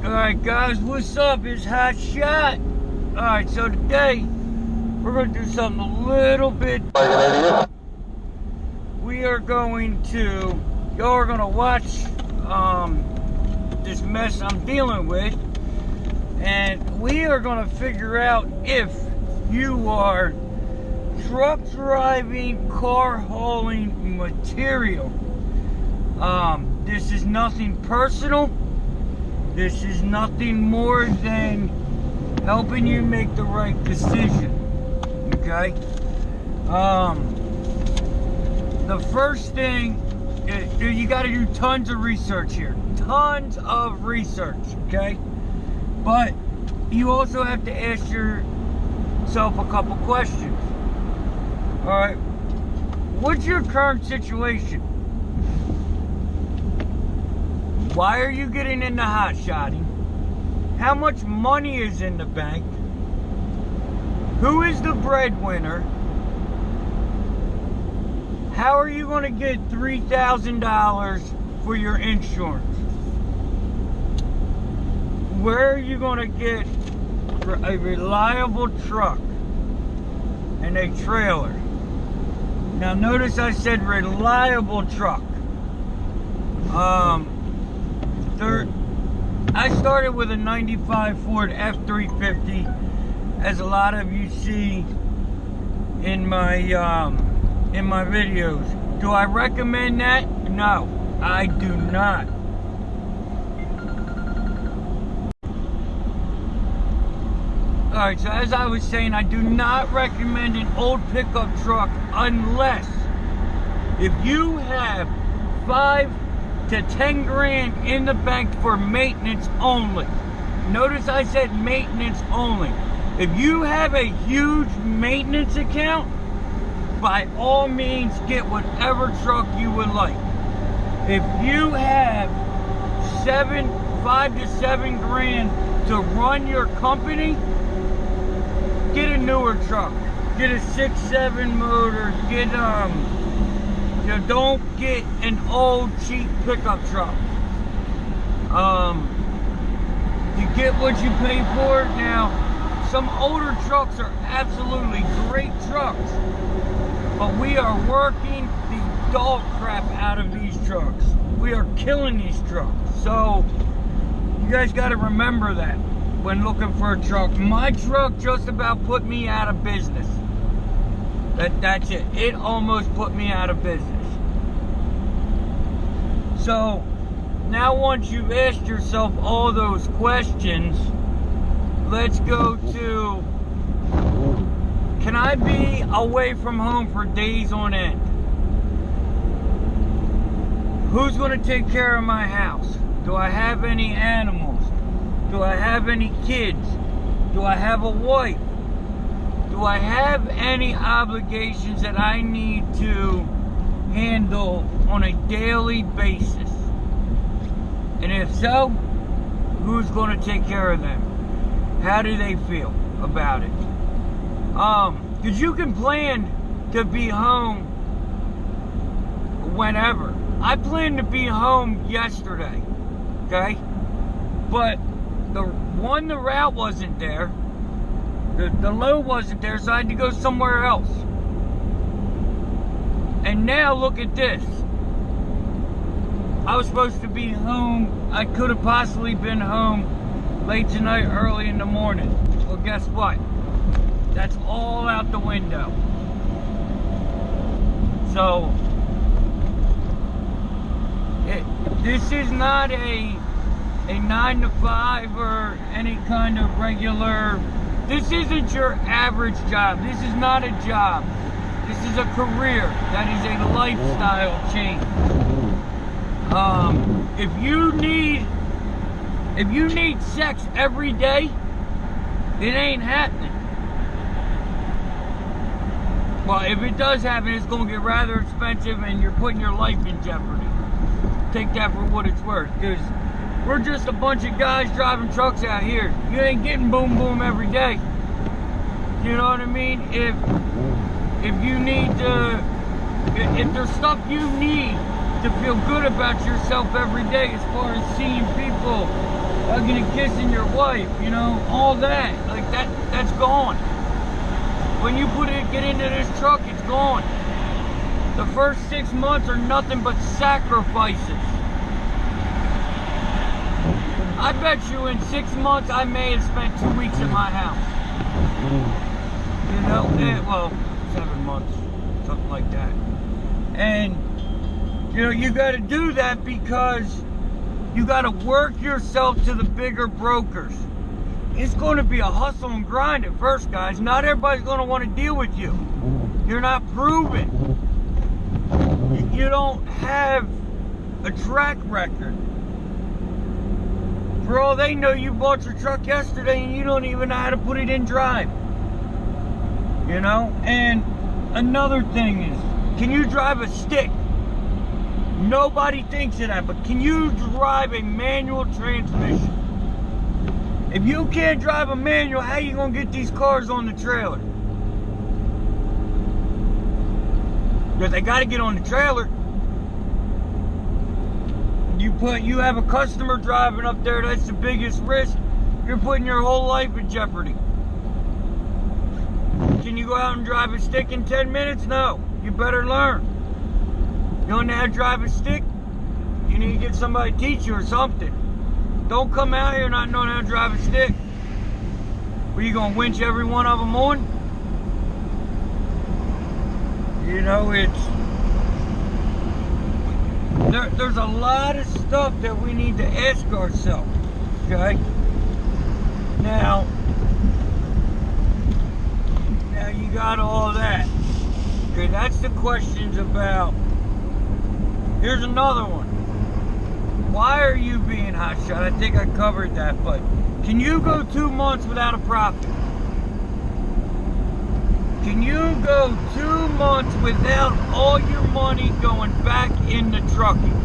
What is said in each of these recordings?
Alright guys, what's up? It's Hotshot. Alright, so today we're going to do something a little bit. We are going to, y'all are going to watch this mess I'm dealing with, and we are going to figure out if you are truck driving, car hauling material. This is nothing personal. This is nothing more than helping you make the right decision. Okay? The first thing, you got to do tons of research here. Tons of research, okay? But you also have to ask yourself a couple questions. Alright, what's your current situation? Why are you getting into hot-shotting? How much money is in the bank? Who is the breadwinner? How are you going to get $3,000 for your insurance? Where are you going to get a reliable truck and a trailer? Now notice I said reliable truck. I started with a 95 Ford F350, as a lot of you see in my videos. Do I recommend that? No, I do not. Alright, so as I was saying, I do not recommend an old pickup truck unless if you have 5 to 10 grand in the bank for maintenance only. Notice I said maintenance only. If you have a huge maintenance account, by all means get whatever truck you would like. If you have 5 to 7 grand to run your company, get a newer truck. Get a 6.7 motor. Get don't get an old cheap pickup truck. You get what you pay for. Now, some older trucks are absolutely great trucks, but we are working the dog crap out of these trucks. We are killing these trucks. So, you guys got to remember that when looking for a truck. My truck just about put me out of business. That's it. It almost put me out of business. So, now once you've asked yourself all those questions, let's go to, can I be away from home for days on end? Who's going to take care of my house? Do I have any animals? Do I have any kids? Do I have a wife? Do I have any obligations that I need to handle on a daily basis? And if so, who's going to take care of them? How do they feel about it? Because you can plan to be home whenever. I planned to be home yesterday, okay? But the route wasn't there. The load wasn't there, so I had to go somewhere else. And now look at this. I was supposed to be home. I could have possibly been home late tonight, early in the morning. Well, guess what? That's all out the window. So, this is not a 9 to 5 or any kind of regular. This isn't your average job. This is not a job. This is a career. That is a lifestyle change. If you need sex every day, it ain't happening. Well, if it does happen, it's going to get rather expensive and you're putting your life in jeopardy. Take that for what it's worth, because we're just a bunch of guys driving trucks out here. You ain't getting boom boom every day. You know what I mean? If you need to, if there's stuff you need to feel good about yourself every day, as far as seeing people hugging and kissing your wife, you know, all that. Like that's gone. When you get into this truck, it's gone. The first 6 months are nothing but sacrifices. I bet you in 6 months I may have spent 2 weeks at my house. You know, well, 7 months, something like that. And, you know, you got to do that because you got to work yourself to the bigger brokers. It's going to be a hustle and grind at first, guys. Not everybody's going to want to deal with you. You're not proven. You don't have a track record. For all they know, you bought your truck yesterday and you don't even know how to put it in drive. You know? And another thing is, can you drive a stick? Nobody thinks of that, but can you drive a manual transmission? If you can't drive a manual, how you gonna get these cars on the trailer? Because they gotta get on the trailer. You have a customer driving up there, that's the biggest risk. You're putting your whole life in jeopardy. Can you go out and drive a stick in 10 minutes? No. You better learn. You don't know how to drive a stick? You need to get somebody to teach you or something. Don't come out here not knowing how to drive a stick. Were you gonna winch every one of them on? You know, there's a lot of stuff that we need to ask ourselves, okay? Now you got all that. Okay, that's the questions about. Here's another one. Why are you being hotshot? I think I covered that, but can you go 2 months without a profit? Can you go 2 months without all your money going back into trucking?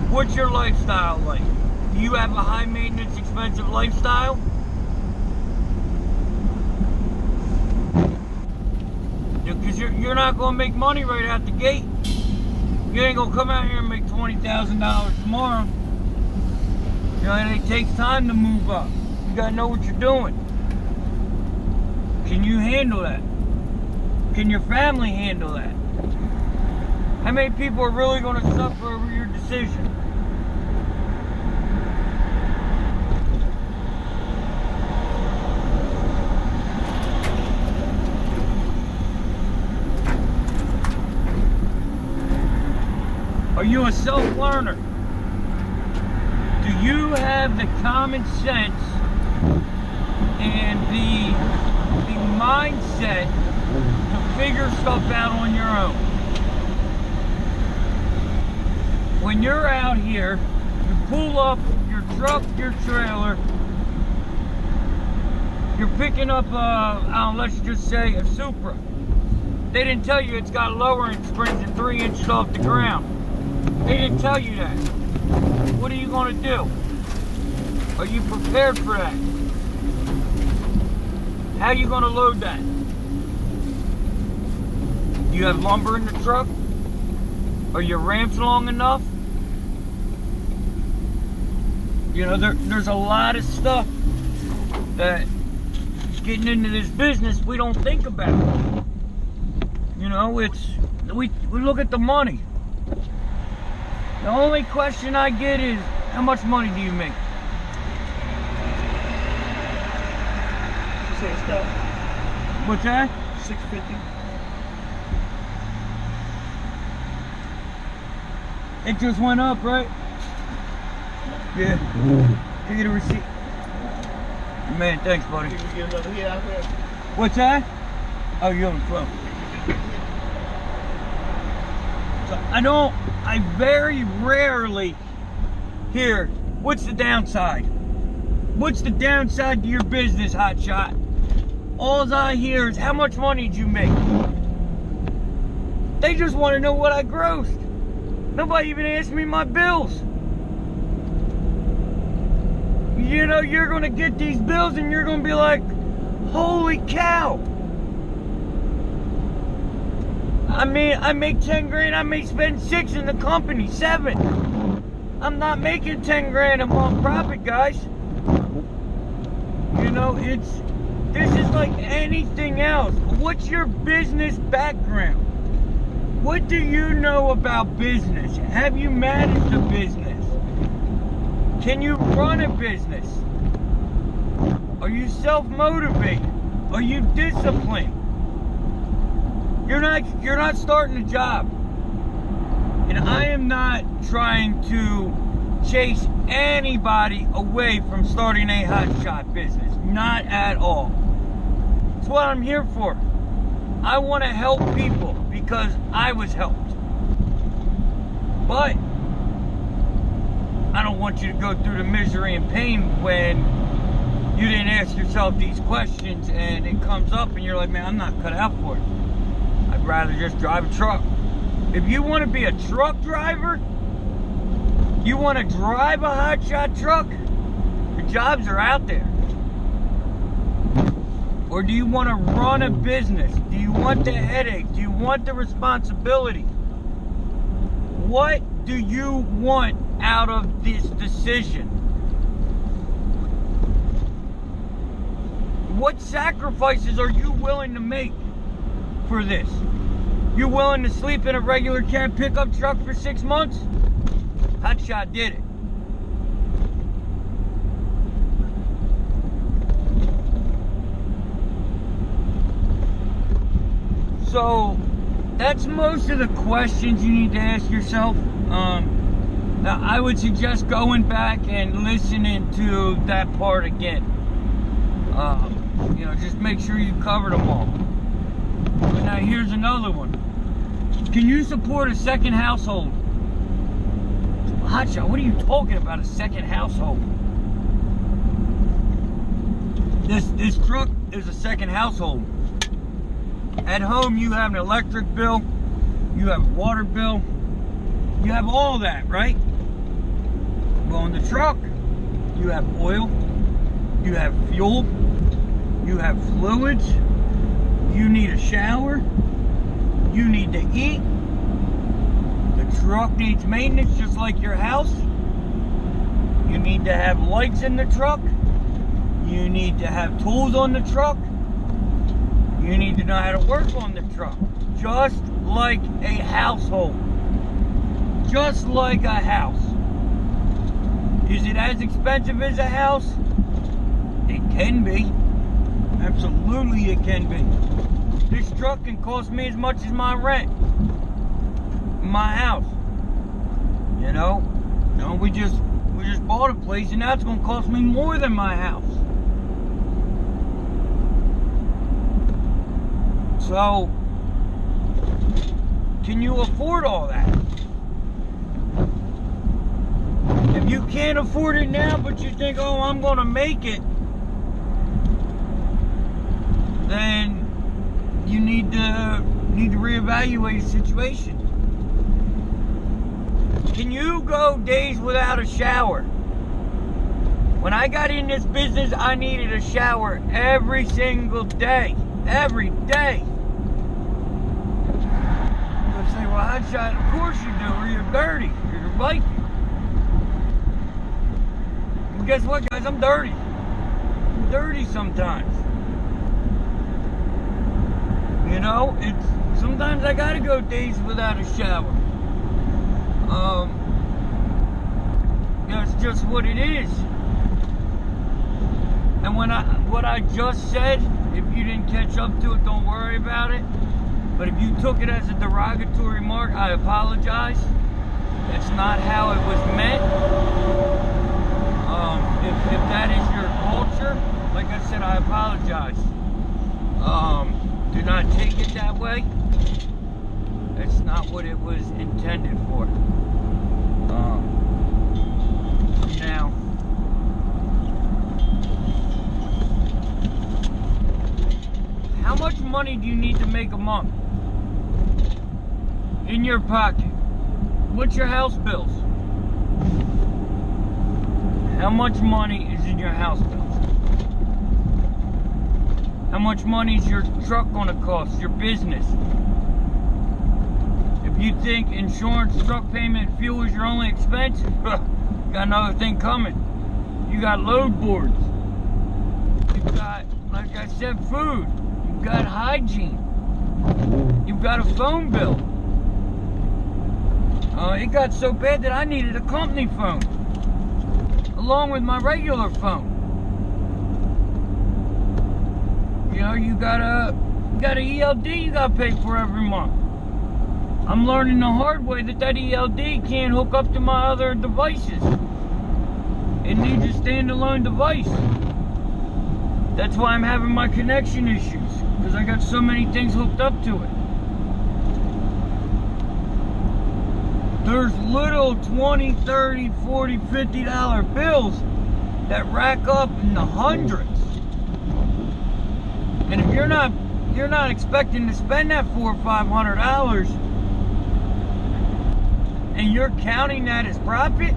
What's your lifestyle like? Do you have a high maintenance, expensive lifestyle? Because you're not going to make money right out the gate. You ain't going to come out here and make $20,000 tomorrow. You know, and it takes time to move up. You got to know what you're doing. Can you handle that? Can your family handle that? How many people are really going to suffer over your decision? Are you a self-learner? Do you have the common sense and the mindset to figure stuff out on your own? When you're out here, you pull up your truck, your trailer, you're picking up let's just say a Supra. They didn't tell you it's got lowering springs and 3 inches off the ground. They didn't tell you that. What are you going to do? Are you prepared for that? How are you going to load that? Do you have lumber in the truck? Are your ramps long enough? You know, there's a lot of stuff that getting into this business we don't think about. You know, we look at the money. The only question I get is, how much money do you make? What's that? $650. It just went up, right? Yeah. Give you the receipt. Man, thanks, buddy. What's that? Oh, you're on the phone. So I very rarely hear, what's the downside? What's the downside to your business, Hotshot? All I hear is, how much money did you make? They just want to know what I grossed. Nobody even asked me my bills. You know, you're going to get these bills and you're going to be like, holy cow. I mean, I make 10 grand, I may spend 6 in the company, 7. I'm not making 10 grand a month profit, guys. You know, this is like anything else. What's your business background? What do you know about business? Have you managed a business? Can you run a business? Are you self-motivated? Are you disciplined? You're not starting a job. And I am not trying to chase anybody away from starting a hotshot business. Not at all. It's what I'm here for. I want to help people because I was helped. But I don't want you to go through the misery and pain when you didn't ask yourself these questions and it comes up and you're like, man, I'm not cut out for it. I'd rather just drive a truck. If you want to be a truck driver, you want to drive a hotshot truck, the jobs are out there. Or do you want to run a business? Do you want the headache? Do you want the responsibility? What do you want out of this decision? What sacrifices are you willing to make for this? You willing to sleep in a regular cab pickup truck for 6 months? Hotshot did it. So that's most of the questions you need to ask yourself. Now I would suggest going back and listening to that part again. You know, just make sure you covered them all. But now here's another one. Can you support a second household? Hotshot, what are you talking about, a second household? This truck is a second household. At home, you have an electric bill, you have a water bill, you have all that, right? Well, in the truck, you have oil, you have fuel, you have fluids, you need a shower, you need to eat, the truck needs maintenance just like your house, you need to have lights in the truck, you need to have tools on the truck, you need to know how to work on the truck, just like a household, just like a house. Is it as expensive as a house? It can be. Absolutely it can be. This truck can cost me as much as my rent. My house. You know? We just bought a place and now it's gonna cost me more than my house. So can you afford all that? If you can't afford it now, but you think, oh, I'm gonna make it, then you need to reevaluate the situation. Can you go days without a shower? When I got in this business, I needed a shower every single day. Every day. You'll say, well, Hotshot, of course you do, or you're dirty, or you're biking. And guess what, guys? I'm dirty. I'm dirty sometimes. You know, sometimes I gotta go days without a shower. That's just what it is. And what I just said, if you didn't catch up to it, don't worry about it. But if you took it as a derogatory remark, I apologize. That's not how it was meant. If that is your culture, like I said, I apologize. Do not take it that way. That's not what it was intended for. Now, how much money do you need to make a month in your pocket? What's your house bills? How much money is in your house bills? How much money is your truck going to cost, your business? If You think insurance, truck payment, fuel is your only expense? Got another thing coming. You got load boards. You've got, like I said, food. You've got hygiene. You've got a phone bill. It got so bad that I needed a company phone, along with my regular phone. You know, you got a ELD you got to pay for every month. I'm learning the hard way that ELD can't hook up to my other devices. It needs a standalone device. That's why I'm having my connection issues, because I got so many things hooked up to it. There's little $20, $30, $40, $50 bills that rack up in the hundreds. And if you're not expecting to spend that $400 or $500, and you're counting that as profit,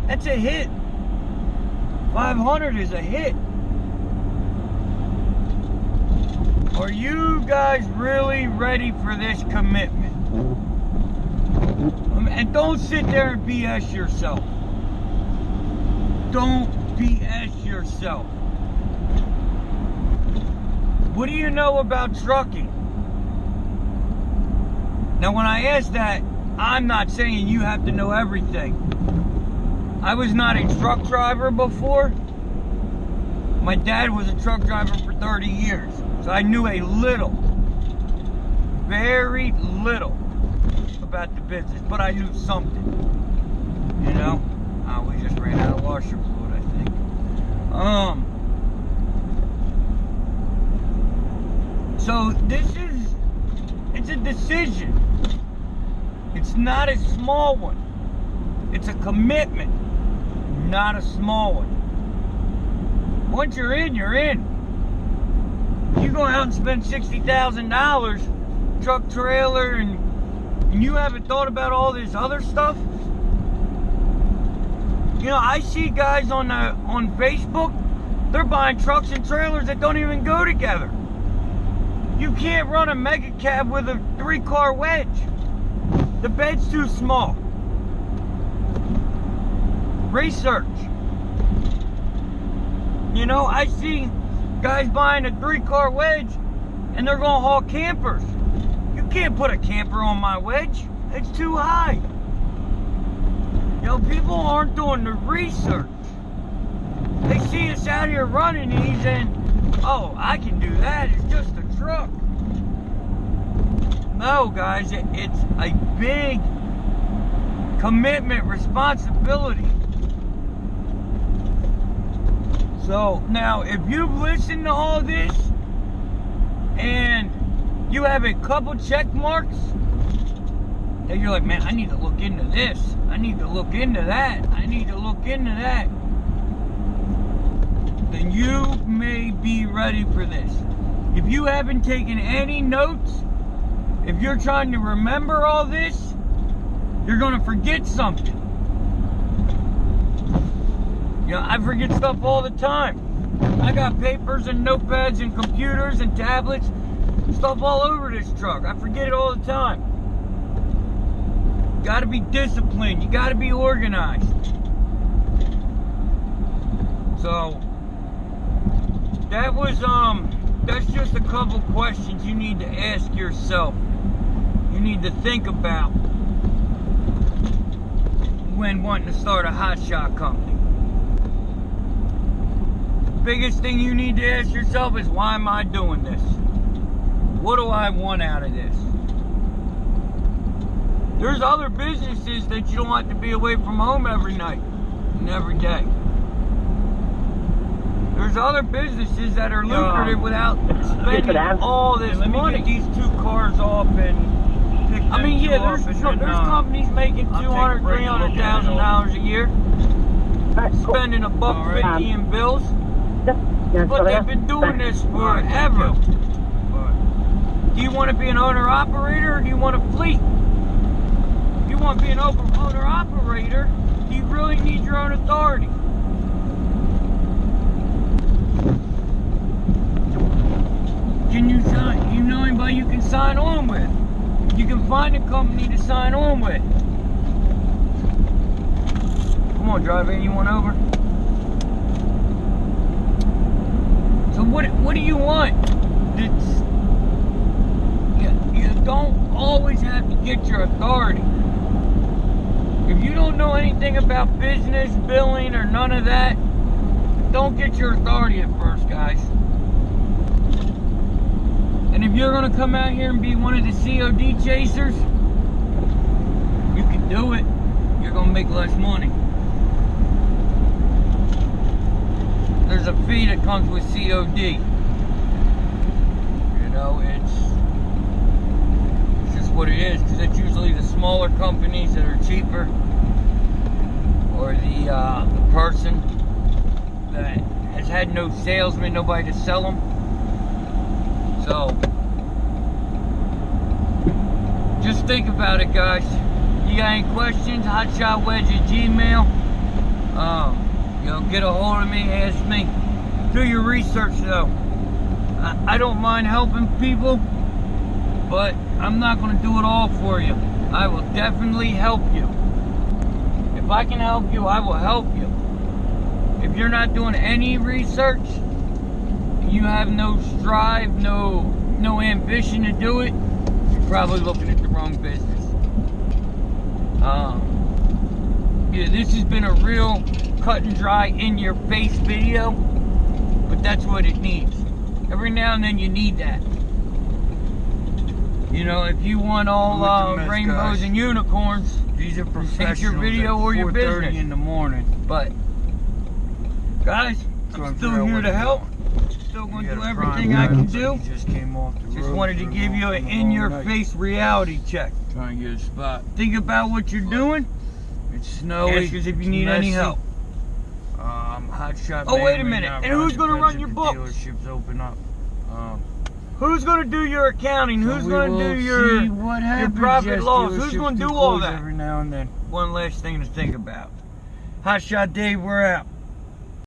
that's a hit. 500 is a hit. Are you guys really ready for this commitment? And don't sit there and BS yourself. Don't BS yourself. What do you know about trucking? Now, when I ask that, I'm not saying you have to know everything. I was not a truck driver before. My dad was a truck driver for 30 years. So I knew a little, very little about the business, but I knew something. You know? We just ran out of washer fluid, I think. So it's a decision. It's not a small one. It's a commitment, not a small one. Once you're in, you're in. You go out and spend $60,000, truck, trailer, and you haven't thought about all this other stuff. You know, I see guys on Facebook, they're buying trucks and trailers that don't even go together. You can't run a mega cab with a 3-car wedge. The bed's too small. Research. You know, I see guys buying a 3-car wedge and they're going to haul campers. You can't put a camper on my wedge. It's too high. You know, people aren't doing the research. They see us out here running these and, oh, I can do that. It's just a truck. No, guys, it's a big commitment, responsibility. So now, if you've listened to all this and you have a couple check marks, and you're like, man, I need to look into this. I need to look into that. I need to look into that. Then you may be ready for this. If you haven't taken any notes, if you're trying to remember all this, you're going to forget something. You know, I forget stuff all the time. I got papers and notepads and computers and tablets, stuff all over this truck. I forget it all the time. You got to be disciplined. You got to be organized. So that was that's just a couple questions you need to ask yourself. You need to think about when wanting to start a hotshot company. The biggest thing you need to ask yourself is, why am I doing this? What do I want out of this? There's other businesses that you don't have to be away from home every night and every day. There's other businesses that are lucrative without spending all this money. Let me get these 2 cars off and pick them. I mean, yeah, there's companies making $200,000, $300,000 a year, spending $150 in bills, but they've been doing this forever. Do you want to be an owner-operator, or do you want a fleet? If you want to be an owner-operator, do you really need your own authority? Can you sign? You know anybody you can sign on with? you can find a company to sign on with. Come on, drive anyone over. So what do you want? You don't always have to get your authority. If you don't know anything about business, billing, or none of that, don't get your authority at first, guys. And if you're gonna come out here and be one of the COD chasers, you can do it. You're gonna make less money. There's a fee that comes with COD. You know, it's just what it is, because it's usually the smaller companies that are cheaper, or the person that has had no salesman, nobody to sell them. So, just think about it, guys. You got any questions? HotshotWedge@gmail. You know, get a hold of me, ask me. Do your research, though. I don't mind helping people, but I'm not going to do it all for you. I will definitely help you. If I can help you, I will help you. If you're not doing any research, you have no strive, no ambition to do it, you're probably looking at the wrong business. Yeah, this has been a real cut and dry, in your face video, but that's what it needs. Every now and then you need that. You know, if you want all rainbows and unicorns, these are professionals. Your video or your business in the morning. But guys, I'm still here to help. Still going to do everything I can do. Just wanted to give you an in-your-face reality check. Trying to get a spot. Think about what you're doing. It's snowy. Ask us if you need any help. Hotshot. Oh, wait a minute. And who's going to run your books? Dealerships open up. Who's going to do your accounting? Who's going to do your profit loss? Who's going to do all that? Every now and then. One last thing to think about. Hotshot Dave, we're out.